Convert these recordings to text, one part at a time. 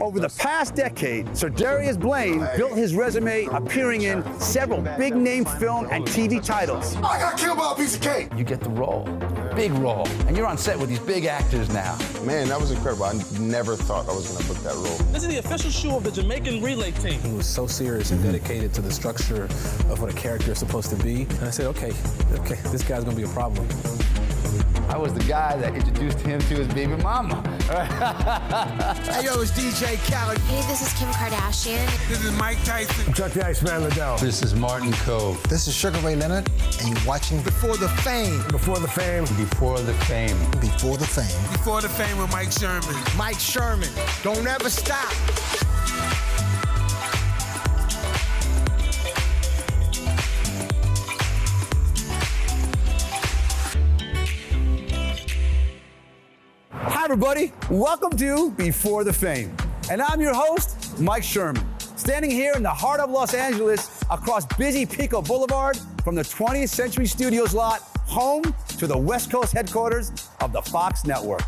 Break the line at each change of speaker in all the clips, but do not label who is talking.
Over the past decade, SerDarius Blaine built his resume appearing in several big-name film and TV titles.
I got killed by a piece of cake.
You get the role, big role, and you're on set with these big actors now.
Man, that was incredible. I never thought I was gonna book that role.
This is the official shoe of the Jamaican relay team.
He was so serious and dedicated to the structure of what a character is supposed to be. And I said, okay, this guy's gonna be a problem.
I was the guy that introduced him to his baby mama.
Hey, yo, it's DJ Khaled.
Hey, this is Kim Kardashian.
This is Mike Tyson.
I'm Chuck the Iceman Liddell.
This is Martin Cove.
This is Sugar Ray Leonard, and you're watching
Before the Fame.
Before the Fame.
Before the Fame.
Before the Fame.
Before the Fame with Mike Sherman. Mike Sherman, don't ever stop.
Hi, everybody. Welcome to Before the Fame. And I'm your host, Mike Sherman, standing here in the heart of Los Angeles across busy Pico Boulevard from the 20th Century Studios lot, home to the West Coast headquarters of the Fox Network.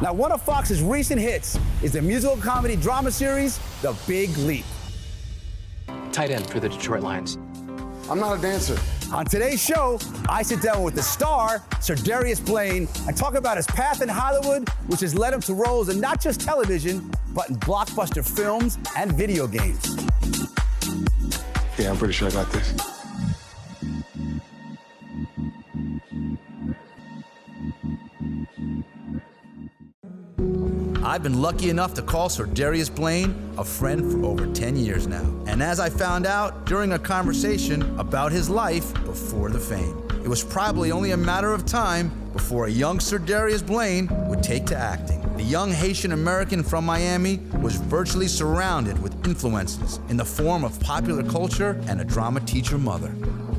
Now, one of Fox's recent hits is the musical comedy drama series, The Big Leap.
Tight end for the Detroit Lions.
I'm not a dancer.
On today's show, I sit down with the star, SerDarius Blaine, and talk about his path in Hollywood, which has led him to roles in not just television, but in blockbuster films and video games.
Yeah, I'm pretty sure I got this.
I've been lucky enough to call SerDarius Blaine a friend for over 10 years now. And as I found out during a conversation about his life before the fame, it was probably only a matter of time before a young SerDarius Blaine would take to acting. The young Haitian American from Miami was virtually surrounded with influences in the form of popular culture and a drama teacher mother.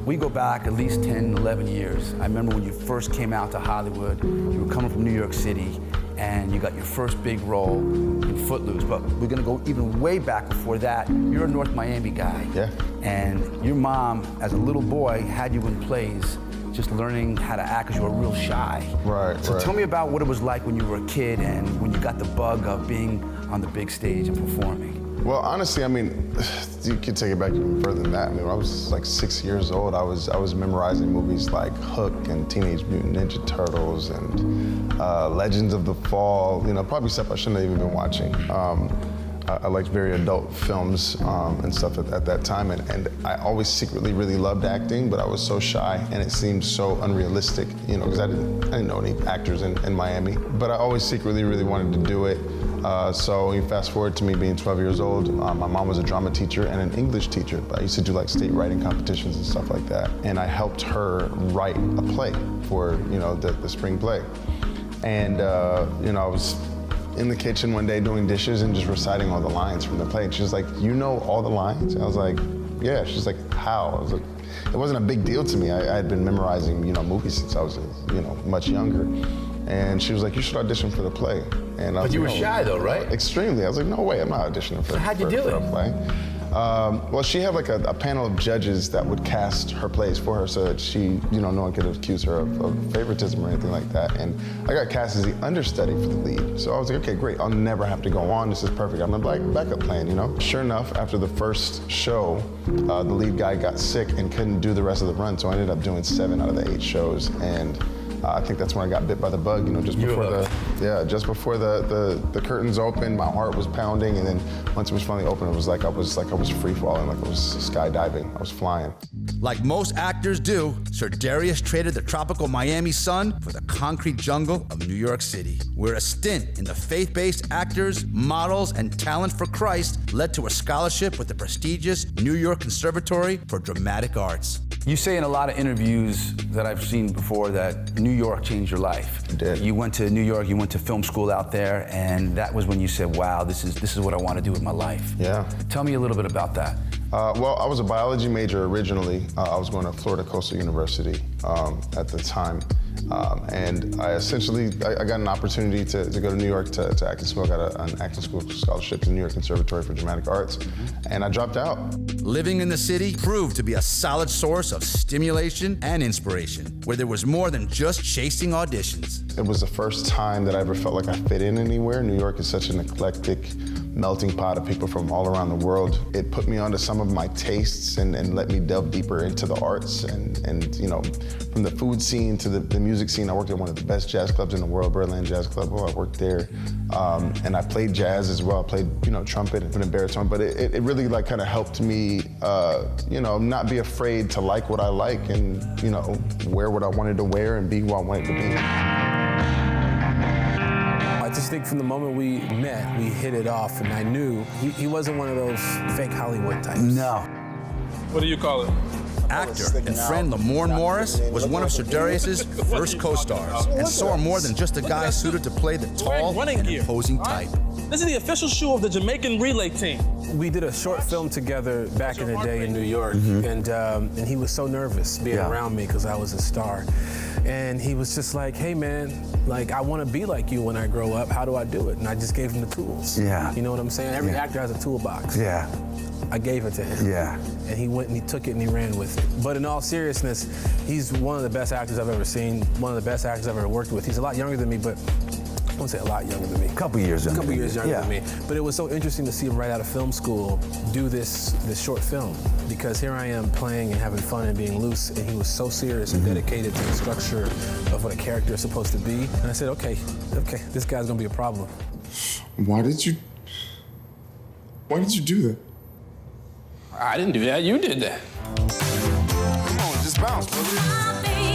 We go back at least 10, 11 years. I remember when you first came out to Hollywood, you were coming from New York City, and you got your first big role in Footloose, but we're gonna go even way back before that. You're a North Miami guy.
Yeah.
And your mom, as a little boy, had you in plays, just learning how to act because you were real shy.
Right,
So
right.
tell me about what it was like when you were a kid and when you got the bug of being on the big stage and performing.
Well, honestly, I mean, you could take it back even further than that. I mean, when I was like 6 years old, I was memorizing movies like Hook and Teenage Mutant Ninja Turtles and Legends of the Fall. You know, probably stuff I shouldn't have even been watching. I liked very adult films and stuff at that time, and I always secretly really loved acting, but I was so shy, and it seemed so unrealistic, you know, because I didn't know any actors in Miami. But I always secretly really wanted to do it. So you fast forward to me being 12 years old. My mom was a drama teacher and an English teacher. I used to do like state writing competitions and stuff like that. And I helped her write a play for, you know, the spring play. And, you know, I was in the kitchen one day doing dishes and just reciting all the lines from the play. And she was like, "You know all the lines?" And I was like, "Yeah." She's like, "How?" I was like, it wasn't a big deal to me. I had been memorizing, you know, movies since I was, you know, much younger. And she was like, "You should audition for the play." And I was
But you were
like,
shy though, right?
Extremely. I was like, "No way, I'm not auditioning for,
how'd you do
for
it?
a play." Well, she had like a panel of judges that would cast her plays for her so that she, you know, no one could accuse her of favoritism or anything like that. And I got cast as the understudy for the lead. So I was like, okay, great, I'll never have to go on. This is perfect. I'm a backup plan, you know? Sure enough, after the first show, the lead guy got sick and couldn't do the rest of the run. So I ended up doing 7 out of the 8 shows. And I think that's when I got bit by the bug, you know, just before the curtains opened, my heart was pounding, and then once it was finally open, it was like I was free falling, like I was skydiving, I was flying.
Like most actors do, SerDarius traded the tropical Miami sun for the concrete jungle of New York City, where a stint in the faith-based Actors, Models, and Talent for Christ led to a scholarship with the prestigious New York Conservatory for Dramatic Arts. You say in a lot of interviews that I've seen before that New York changed your life.
It did.
You went to New York, you went to film school out there, and that was when you said, wow, this is what I want to do with my life.
Yeah.
Tell me a little bit about that.
Well, I was a biology major originally. I was going to Florida Coastal University at the time. And I got an opportunity to go to New York to acting school. I got an acting school scholarship to the New York Conservatory for Dramatic Arts, and I dropped out.
Living in the city proved to be a solid source of stimulation and inspiration, where there was more than just chasing auditions.
It was the first time that I ever felt like I fit in anywhere. New York is such an eclectic melting pot of people from all around the world. It put me onto some of my tastes and let me delve deeper into the arts and you know, from the food scene to the music scene. I worked at one of the best jazz clubs in the world, Birdland Jazz Club. I worked there, and I played jazz as well. I played, you know, trumpet and baritone, but it really like kind of helped me, you know, not be afraid to like what I like and, you know, wear what I wanted to wear and be who I wanted to be.
I just think from the moment we met, we hit it off, and I knew he wasn't one of those fake Hollywood types.
No.
What do you call it?
Actor and friend Lamor Morris was one of SerDarius' first co-stars and saw more than just a guy suited to play the tall and imposing type.
This is the official shoe of the Jamaican relay team.
We did a short film together back in the day in New York, and he was so nervous being around me because I was a star. And he was just like, hey man, like I want to be like you when I grow up. How do I do it? And I just gave him the tools.
Yeah.
You know what I'm saying? Every actor has a toolbox.
Yeah.
I gave it to him.
Yeah.
And he went and he took it and he ran with it. But in all seriousness, he's one of the best actors I've ever seen, one of the best actors I've ever worked with. He's a lot younger than me, but I won't say a lot younger than me.
A couple years younger.
Than me. But it was so interesting to see him right out of film school do this short film, because here I am playing and having fun and being loose, and he was so serious and dedicated to the structure of what a character is supposed to be. And I said, okay, this guy's gonna be a problem.
Why did you do that?
I didn't do that. You did that.
Come on, just bounce, brother.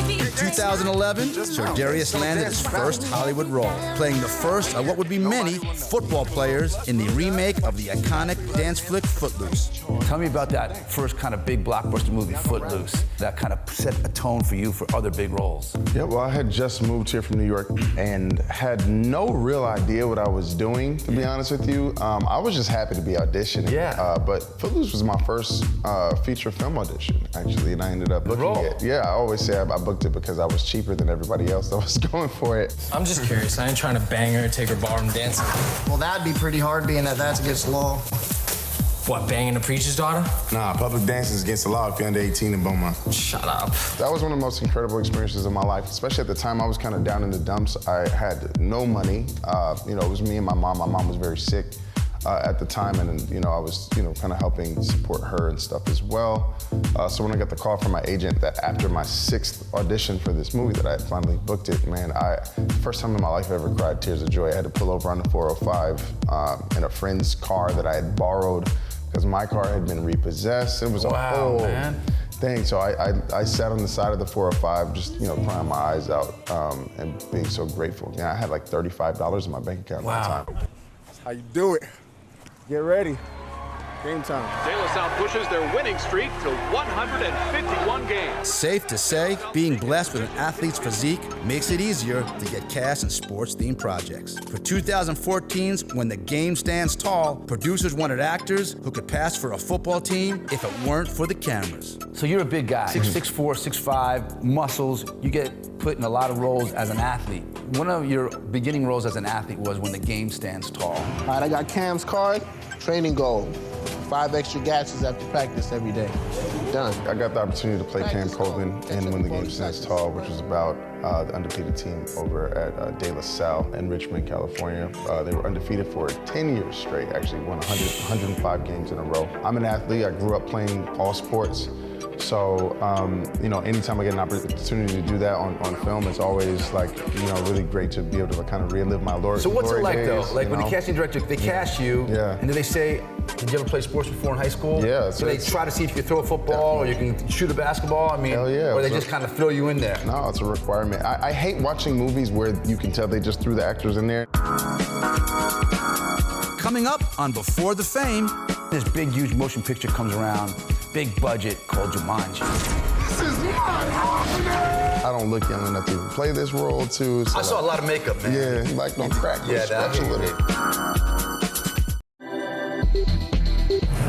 In 2011, SerDarius landed his first Hollywood role, playing the first of what would be many football players in the remake of the iconic dance flick Footloose.
Tell me about that first kind of big blockbuster movie, Footloose, that kind of set a tone for you for other big roles.
Yeah, well, I had just moved here from New York and had no real idea what I was doing, to be honest with you. I was just happy to be auditioning.
Yeah.
But Footloose was my first feature film audition, actually, and I ended up booking it. Yeah, I always say I booked it because I was cheaper than everybody else that was going for it.
I'm just curious. I ain't trying to bang her, take her ballroom dancing.
Well, that'd be pretty hard, being that that's against the law.
What, banging a preacher's daughter?
Nah, public dancing is against the law if you're under 18 in Beaumont.
Shut up.
That was one of the most incredible experiences of my life, especially at the time I was kind of down in the dumps. I had no money. You know, it was me and my mom. My mom was very sick at the time, and you know, I was, you know, kind of helping support her and stuff as well. So when I got the call from my agent that after my 6th audition for this movie that I had finally booked it, man, first time in my life I ever cried tears of joy. I had to pull over on the 405 in a friend's car that I had borrowed because my car had been repossessed. It was a whole thing. So I sat on the side of the 405, just, you know, crying my eyes out and being so grateful. Yeah, I had like $35 in my bank account at the time.
That's how you do it. Get ready. Game time.
De La Salle pushes their winning streak to 151 games.
Safe to say, being blessed with an athlete's physique makes it easier to get cast in sports-themed projects. For 2014's When the Game Stands Tall, producers wanted actors who could pass for a football team if it weren't for the cameras.
So you're a big guy, 6'4", 6'5", muscles. You get put in a lot of roles as an athlete. One of your beginning roles as an athlete was When the Game Stands Tall.
All right, I got Cam's card, training goal. 5 extra gashes after practice every day. Done.
I got the opportunity to play Cam Colvin in When the Game Stands Tall, which was about the undefeated team over at De La Salle in Richmond, California. They were undefeated for 10 years straight, actually won 105 games in a row. I'm an athlete. I grew up playing all sports. So, you know, anytime I get an opportunity to do that on film, it's always like, you know, really great to be able to kind of relive my glory days.
So what's it like though? Like when the casting director, they cast you, and do they say, did you ever play sports before in high school?
Yeah.
So they try to see if you can throw a football or you can shoot a basketball? I mean,
hell yeah.
Or they just kind of throw you in there?
No, it's a requirement. I hate watching movies where you can tell they just threw the actors in there.
Coming up on Before the Fame,
this big, huge motion picture comes around, big budget, called Jumanji.
This is my I don't look young enough to even play this role, too. So
I saw a lot of makeup, man.
Yeah, like don't crack.
Yeah,
stretch a little.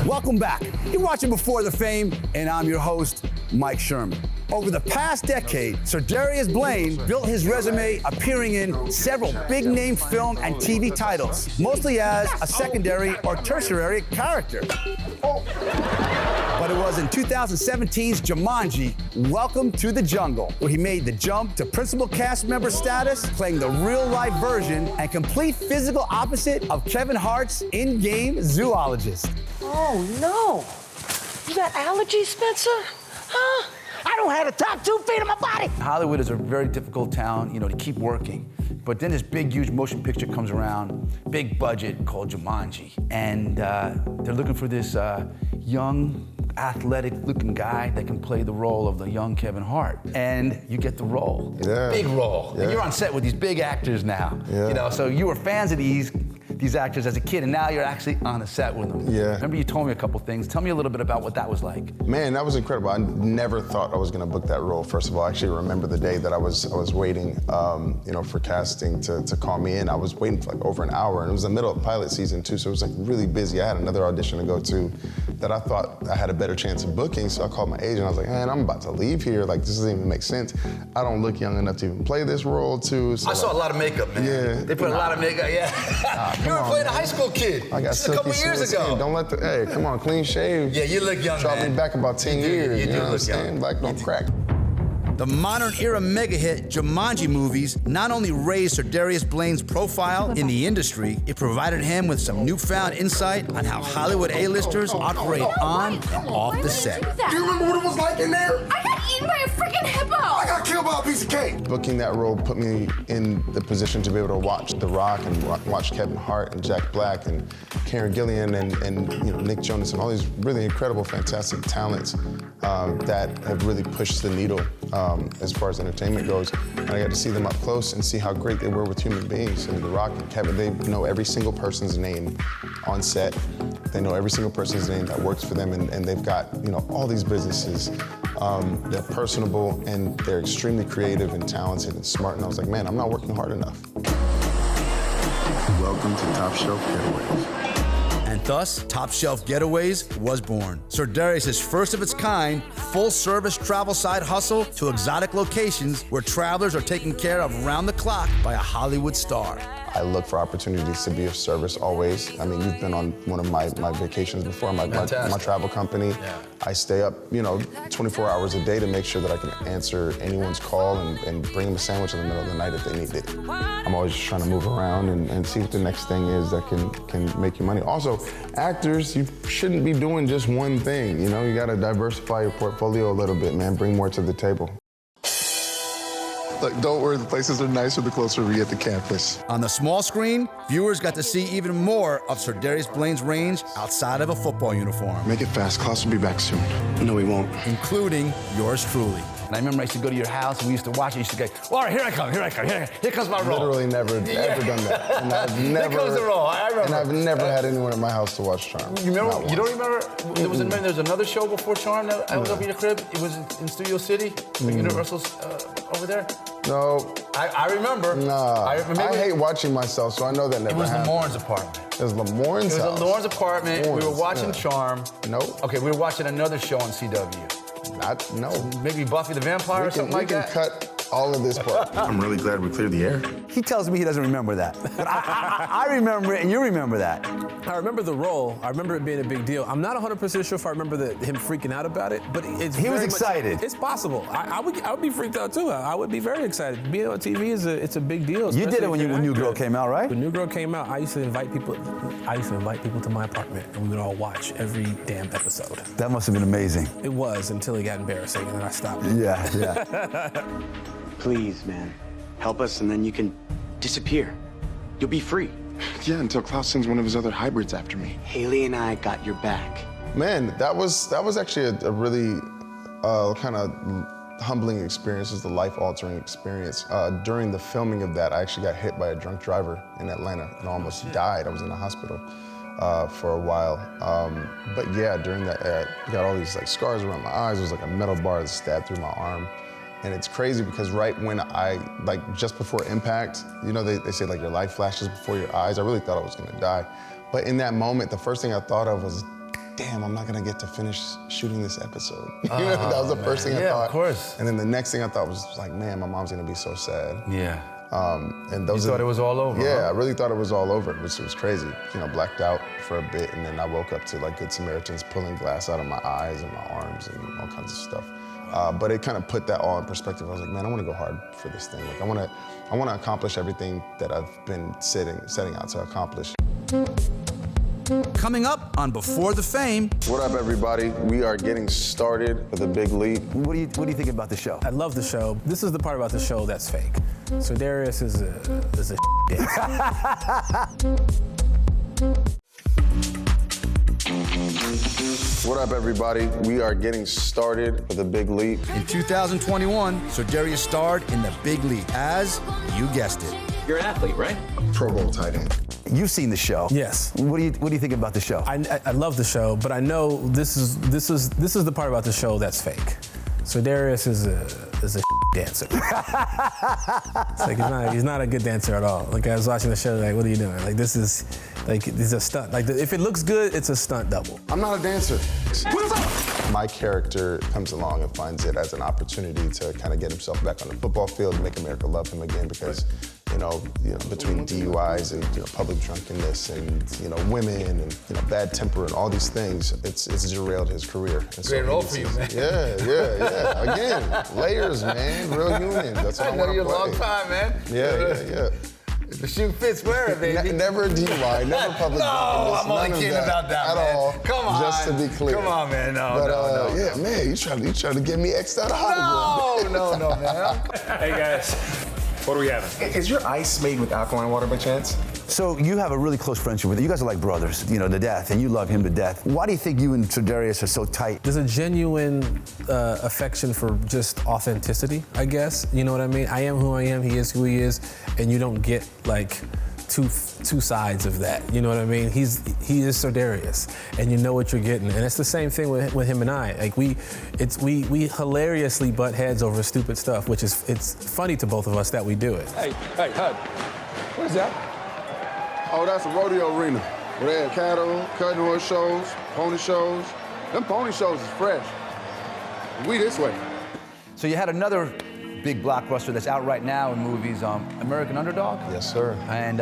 Welcome back. You're watching Before the Fame, and I'm your host, Mike Sherman. Over the past decade, SerDarius Blaine built his resume appearing in several big-name film and TV titles, mostly as a secondary or tertiary character. But it was in 2017's Jumanji, Welcome to the Jungle, where he made the jump to principal cast member status, playing the real-life version and complete physical opposite of Kevin Hart's in-game zoologist.
Oh, no. You got allergies, Spencer? Huh? I don't have the top 2 feet of my body.
Hollywood is a very difficult town, to keep working. But then this big, huge motion picture comes around, big budget, called Jumanji. And they're looking for this young, athletic-looking guy that can play the role of the young Kevin Hart. And you get the role.
Yeah.
Big role.
Yeah.
And you're on set with these big actors now.
Yeah.
So you were fans of these actors as a kid, and now you're actually on a set with them.
Yeah.
Remember you told me a couple things. Tell me a little bit about what that was like.
Man, that was incredible. I never thought I was gonna book that role. First of all, I actually remember the day that I was waiting, for casting to call me in. I was waiting for like over an hour, and it was the middle of pilot season too, so it was like really busy. I had another audition to go to that I thought I had a better chance of booking, so I called my agent. I was like, man, I'm about to leave here. Like, this doesn't even make sense. I don't look young enough to even play this role too. So
I saw a lot of makeup, man.
Yeah.
They put a lot of makeup, yeah. You were playing a high school kid.
I got
just a couple years ago.
Skin. Don't let hey, come on, clean shave.
Yeah, you look young,
Drop
man.
me back about 10 years.
You do
know what I'm
look
saying?
young.
Black don't crack.
The modern era mega hit Jumanji movies not only raised SerDarius Blaine's profile in the industry, it provided him with some newfound insight on how Hollywood A-listers operate on and off the set.
Do you remember what it was like in there?
I got eaten by a freaking hippo!
I got killed by a piece of cake!
Booking that role put me in the position to be able to watch The Rock and watch Kevin Hart and Jack Black and Karen Gillan and Nick Jonas and all these really incredible, fantastic talents that have really pushed the needle as far as entertainment goes. And I got to see them up close and see how great they were with human beings. And The Rock and Kevin, they know every single person's name on set. They know every single person's name that works for them, and they've got all these businesses. They're personable and they're extremely creative and talented and smart. And I was like, man, I'm not working hard enough.
Welcome to Topshelf Getaways.
And thus, Topshelf Getaways was born. SerDarius' first of its kind, full-service travel side hustle to exotic locations where travelers are taken care of around the clock by a Hollywood star.
I look for opportunities to be of service always. I mean, you've been on one of my vacations before, my travel company. Yeah. I stay up, 24 hours a day to make sure that I can answer anyone's call and bring them a sandwich in the middle of the night if they need it. I'm always just trying to move around and see what the next thing is that can make you money. Also, actors, you shouldn't be doing just one thing. You gotta diversify your portfolio a little bit, man. Bring more to the table.
Look, don't worry, the places are nicer the closer we get to campus.
On the small screen, viewers got to see even more of SerDarius Blaine's range outside of a football uniform.
Make it fast, Klaus will be back soon. No, he won't.
Including yours truly. And I remember I used to go to your house and we used to watch it. You used to go, all right, here I come, here comes my role.
Literally never, ever done that. And I've never,
here comes the role, I remember.
And I've never had anyone at my house to watch Charm.
You remember? You don't remember? There was another show before Charm that I was up in your crib. It was in Studio City, Universal's over there.
No.
I remember.
Nah. I hate watching myself, so I know that never happened.
It was Lamorne's apartment.
It was Lamorne's house?
It was Lamorne's apartment. We were watching Charm.
Nope.
Okay, we were watching another show on CW.
No.
Maybe Buffy the Vampire or something like that?
We can cut all of this part.
I'm really glad we cleared the air.
He tells me he doesn't remember that. But I remember it, and you remember that.
I remember the role. I remember it being a big deal. I'm not 100% sure if I remember him freaking out about it, but it's
He was excited.
It's possible. I would be freaked out too. I would be very excited. Being on TV it's a big deal.
You did it when New Girl came out, right?
When New Girl came out, I used to invite people to my apartment, and we would all watch every damn episode.
That must have been amazing.
It was, until it got embarrassing, and then I stopped.
Yeah.
Please, man, help us, and then you can disappear. You'll be free.
Yeah, until Klaus sends one of his other hybrids after me.
Haley and I got your back.
Man, that was actually a really kind of humbling experience. It was the life-altering experience. During the filming of that, I actually got hit by a drunk driver in Atlanta and almost died. I was in the hospital for a while. But yeah, during that, I got all these scars around my eyes. There was a metal bar that stabbed through my arm. And it's crazy because right when just before impact, they say your life flashes before your eyes. I really thought I was gonna die. But in that moment, the first thing I thought of was, damn, I'm not gonna get to finish shooting this episode. That was the first thing I thought.
Yeah, of course.
And then the next thing I thought was like, man, my mom's gonna be so sad.
Yeah.
And those
You thought it was all over?
Yeah,
huh?
I really thought it was all over, which was crazy. You know, blacked out for a bit, and then I woke up to like Good Samaritans pulling glass out of my eyes and my arms and all kinds of stuff. But it kind of put that all in perspective. I was like, man, I want to go hard for this thing. Like, I want to accomplish everything that I've been setting out to accomplish.
Coming up on Before the Fame.
What up, everybody? We are getting started with a big leap.
What do you think about the show?
I love the show. This is the part about the show that's fake. SerDarius is a
What up, everybody? We are getting started with a big leap.
In 2021, SerDarius starred in The Big Leap as, you guessed it,
You're an athlete, right?
Pro Bowl tight end.
You've seen the show.
Yes.
What do you think about the show?
I love the show, but I know this is the part about the show that's fake. SerDarius is a dancer. It's like he's not a good dancer at all. Like I was watching the show, like, what are you doing? Like this is a stunt. Like if it looks good, it's a stunt double.
I'm not a dancer. My character comes along and finds it as an opportunity to kind of get himself back on the football field and make America love him again because, you know, between DUIs and public drunkenness and women and bad temper and all these things, it's derailed his career. And
Great role for you, man.
Yeah. Again, layers, man. Real human. That's what I want to play.
I know you a long time, man.
Yeah.
The shoe fits, wear it, baby.
Never DUI, never public
No,
drunkenness.
I'm only
none of
kidding
that
about that,
at
man.
all.
Come on.
Just to be clear.
Come on, man. No.
Yeah, man, you trying to get me X'd out of Hollywood.
No, man.
Hey, guys. What are we having? Is your ice made with alkaline water by chance?
So you have a really close friendship with him. You guys are like brothers, to death, and you love him to death. Why do you think you and SerDarius are so tight?
There's a genuine affection for just authenticity, I guess. You know what I mean? I am who I am, he is who he is, and you don't get like two sides of that. You know what I mean? He is SerDarius, and you know what you're getting. And it's the same thing with him and I. Like we hilariously butt heads over stupid stuff, which is it's funny to both of us that we do it.
Hey, Hud. What is that? Oh, that's a rodeo arena where they have cattle, cutting horse shows, pony shows. Them pony shows is fresh. We this way.
So you had another big blockbuster that's out right now in movies, American Underdog?
Yes, sir.
And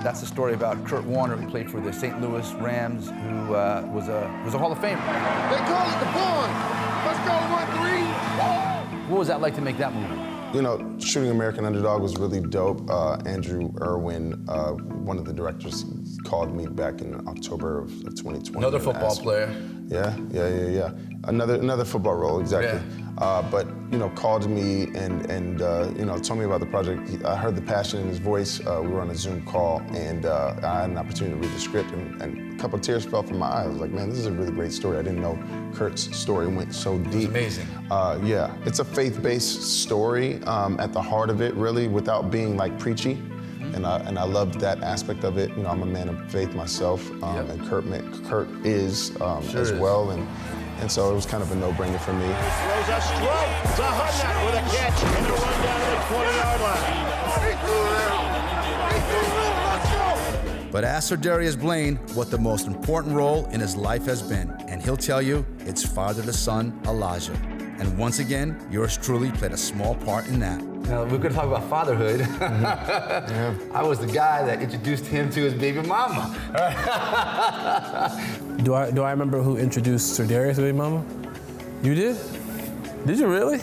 that's the story about Kurt Warner, who played for the St. Louis Rams, who was a Hall of Famer.
They call it the Born. Let's go 1-3.
What was that like to make that movie?
Shooting American Underdog was really dope. Andrew Irwin, one of the directors, called me back in October of 2020.
Another football player.
Yeah. Another football role, exactly.
Yeah.
But called me and told me about the project. I heard the passion in his voice. We were on a Zoom call, and I had an opportunity to read the script, and a couple of tears fell from my eyes. I was like, man, this is a really great story. I didn't know Kurt's story went so deep.
It's amazing.
Yeah, it's a faith-based story at the heart of it, really, without being like preachy. And I loved that aspect of it. I'm a man of faith myself, and Kurt is as well. And so it was kind of a no-brainer for me.
Throws a strike to Hudnut with a catch and a run down to the 20-yard line.
But ask SerDarius Blaine what the most important role in his life has been, and he'll tell you it's father to son Elijah. And once again, yours truly played a small part in that.
Now, we're going to talk about fatherhood. I was the guy that introduced him to his baby mama.
Do I remember who introduced SerDarius to baby mama? You did? Did you really?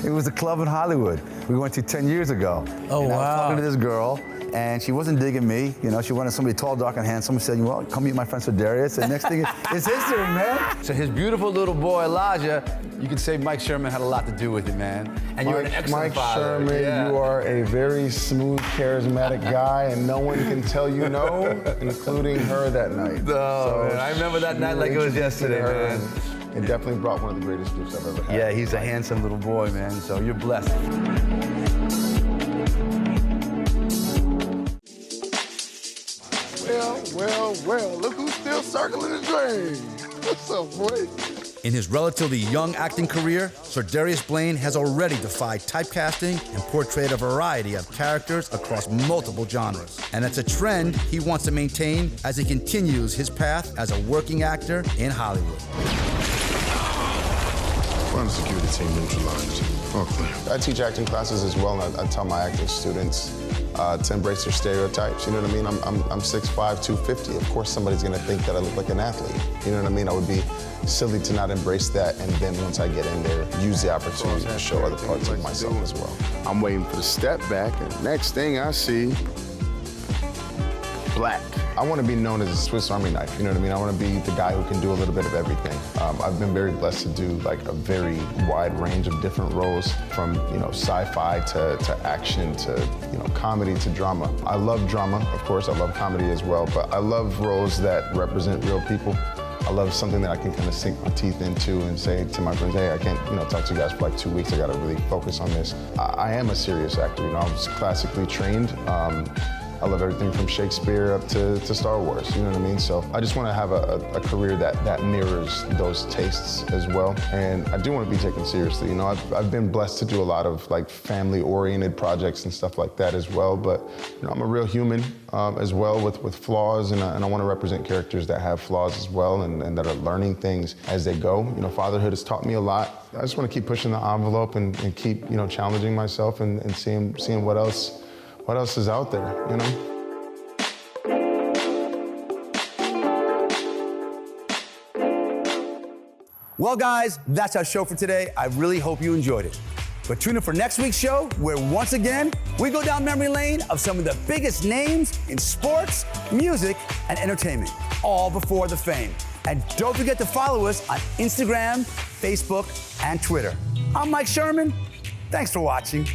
It was a club in Hollywood we went to 10 years ago.
Oh,
and
wow.
I was talking to this girl, and she wasn't digging me. She wanted somebody tall, dark, and handsome. Someone said, well, come meet my friend SerDarius. And next thing is history, man.
So his beautiful little boy, Elijah, you could say Mike Sherman had a lot to do with it, man. And you're an excellent father.
Mike Sherman, you are a very smooth, charismatic guy, and no one can tell you no, including her that night.
Man, I remember that night like it was yesterday, man.
It definitely brought one of the greatest gifts I've ever had.
Yeah, he's a handsome little boy, man, so you're blessed.
Well, look who's still circling the drain. What's up, boy?
In his relatively young acting career, SerDarius Blaine has already defied typecasting and portrayed a variety of characters across multiple genres. And it's a trend he wants to maintain as he continues his path as a working actor in Hollywood.
Found security team neutralized. All clear.
I teach acting classes as well, and I tell my acting students to embrace their stereotypes. You know what I mean? I'm 6'5", 250. Of course, somebody's gonna think that I look like an athlete. You know what I mean? I would be silly to not embrace that, and then once I get in there, use the opportunity to show other parts of myself as well.
I'm waiting for the step back, and next thing I see, black.
I want to be known as a Swiss Army knife, you know what I mean? I want to be the guy who can do a little bit of everything. I've been very blessed to do like a very wide range of different roles, from sci-fi to action to comedy to drama. I love drama, of course. I love comedy as well, but I love roles that represent real people. I love something that I can kind of sink my teeth into and say to my friends, hey, I can't talk to you guys for like 2 weeks. I got to really focus on this. I am a serious actor. I was classically trained. I love everything from Shakespeare up to Star Wars, you know what I mean? So I just want to have a career that mirrors those tastes as well. And I do want to be taken seriously. I've been blessed to do a lot of like family-oriented projects and stuff like that as well. But I'm a real human as well with flaws, and I want to represent characters that have flaws as well and that are learning things as they go. Fatherhood has taught me a lot. I just want to keep pushing the envelope and keep challenging myself and seeing what else is out there,
Well, guys, that's our show for today. I really hope you enjoyed it. But tune in for next week's show, where once again, we go down memory lane of some of the biggest names in sports, music, and entertainment, all before the fame. And don't forget to follow us on Instagram, Facebook, and Twitter. I'm Mike Sherman. Thanks for watching.